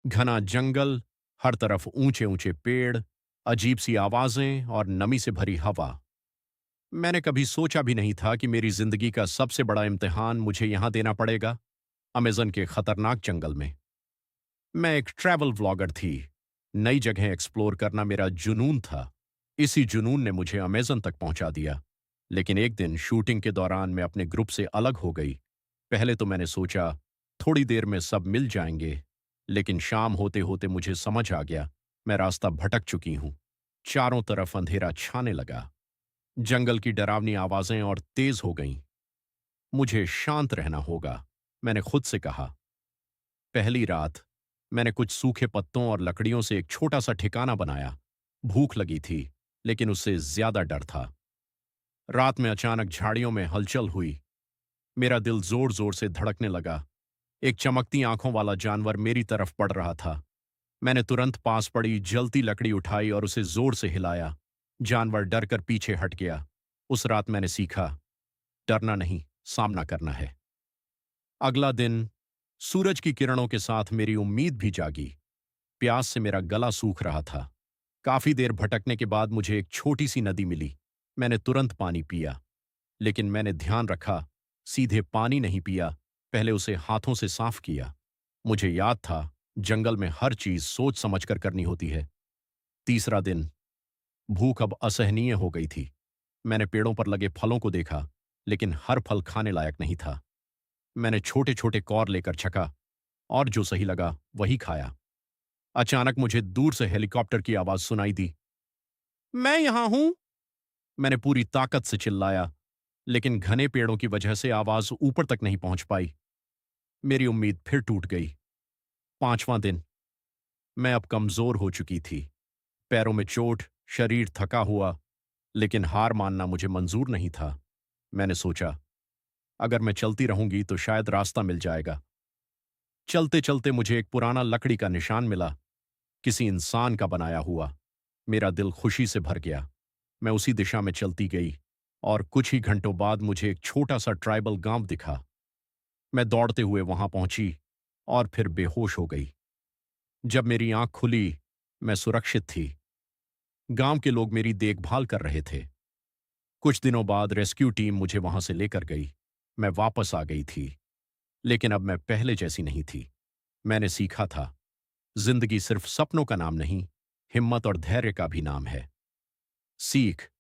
घना जंगल, हर तरफ ऊंचे ऊंचे पेड़, अजीब सी आवाजें और नमी से भरी हवा। मैंने कभी सोचा भी नहीं था कि मेरी जिंदगी का सबसे बड़ा इम्तिहान मुझे यहां देना पड़ेगा, अमेज़न के खतरनाक जंगल में। मैं एक ट्रैवल व्लॉगर थी। नई जगह एक्सप्लोर करना मेरा जुनून था। इसी जुनून ने मुझे अमेज़न तक पहुंचा दिया। लेकिन एक दिन शूटिंग के दौरान मैं अपने ग्रुप से अलग हो गई। पहले तो मैंने सोचा थोड़ी देर में सब मिल जाएंगे, लेकिन शाम होते होते मुझे समझ आ गया मैं रास्ता भटक चुकी हूं। चारों तरफ अंधेरा छाने लगा। जंगल की डरावनी आवाजें और तेज हो गईं। मुझे शांत रहना होगा, मैंने खुद से कहा। पहली रात मैंने कुछ सूखे पत्तों और लकड़ियों से एक छोटा सा ठिकाना बनाया। भूख लगी थी, लेकिन उससे ज्यादा डर था। रात में अचानक झाड़ियों में हलचल हुई। मेरा दिल जोर जोर से धड़कने लगा। एक चमकती आंखों वाला जानवर मेरी तरफ बढ़ रहा था। मैंने तुरंत पास पड़ी जलती लकड़ी उठाई और उसे जोर से हिलाया। जानवर डरकर पीछे हट गया। उस रात मैंने सीखा, डरना नहीं, सामना करना है। अगला दिन सूरज की किरणों के साथ मेरी उम्मीद भी जागी। प्यास से मेरा गला सूख रहा था। काफी देर भटकने के बाद मुझे एक छोटी सी नदी मिली। मैंने तुरंत पानी पिया, लेकिन मैंने ध्यान रखा, सीधे पानी नहीं पिया, पहले उसे हाथों से साफ किया। मुझे याद था, जंगल में हर चीज सोच समझकर करनी होती है। तीसरा दिन, भूख अब असहनीय हो गई थी। मैंने पेड़ों पर लगे फलों को देखा, लेकिन हर फल खाने लायक नहीं था। मैंने छोटे छोटे कौर लेकर छका और जो सही लगा वही खाया। अचानक मुझे दूर से हेलीकॉप्टर की आवाज सुनाई दी। मैं यहां हूं, मैंने पूरी ताकत से चिल्लाया, लेकिन घने पेड़ों की वजह से आवाज ऊपर तक नहीं पहुंच पाई। मेरी उम्मीद फिर टूट गई। पांचवां दिन, मैं अब कमजोर हो चुकी थी। पैरों में चोट, शरीर थका हुआ, लेकिन हार मानना मुझे मंजूर नहीं था। मैंने सोचा, अगर मैं चलती रहूंगी तो शायद रास्ता मिल जाएगा। चलते चलते मुझे एक पुराना लकड़ी का निशान मिला, किसी इंसान का बनाया हुआ। मेरा दिल खुशी से भर गया। मैं उसी दिशा में चलती गई और कुछ ही घंटों बाद मुझे एक छोटा सा ट्राइबल गांव दिखा। मैं दौड़ते हुए वहां पहुंची और फिर बेहोश हो गई। जब मेरी आंख खुली, मैं सुरक्षित थी। गांव के लोग मेरी देखभाल कर रहे थे। कुछ दिनों बाद रेस्क्यू टीम मुझे वहां से लेकर गई। मैं वापस आ गई थी, लेकिन अब मैं पहले जैसी नहीं थी। मैंने सीखा था, जिंदगी सिर्फ सपनों का नाम नहीं, हिम्मत और धैर्य का भी नाम है। सीख,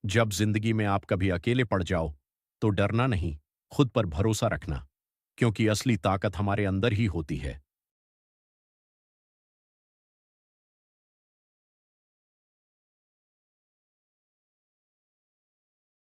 जब जिंदगी में आप कभी अकेले पड़ जाओ, तो डरना नहीं, खुद पर भरोसा रखना, क्योंकि असली ताकत हमारे अंदर ही होती है।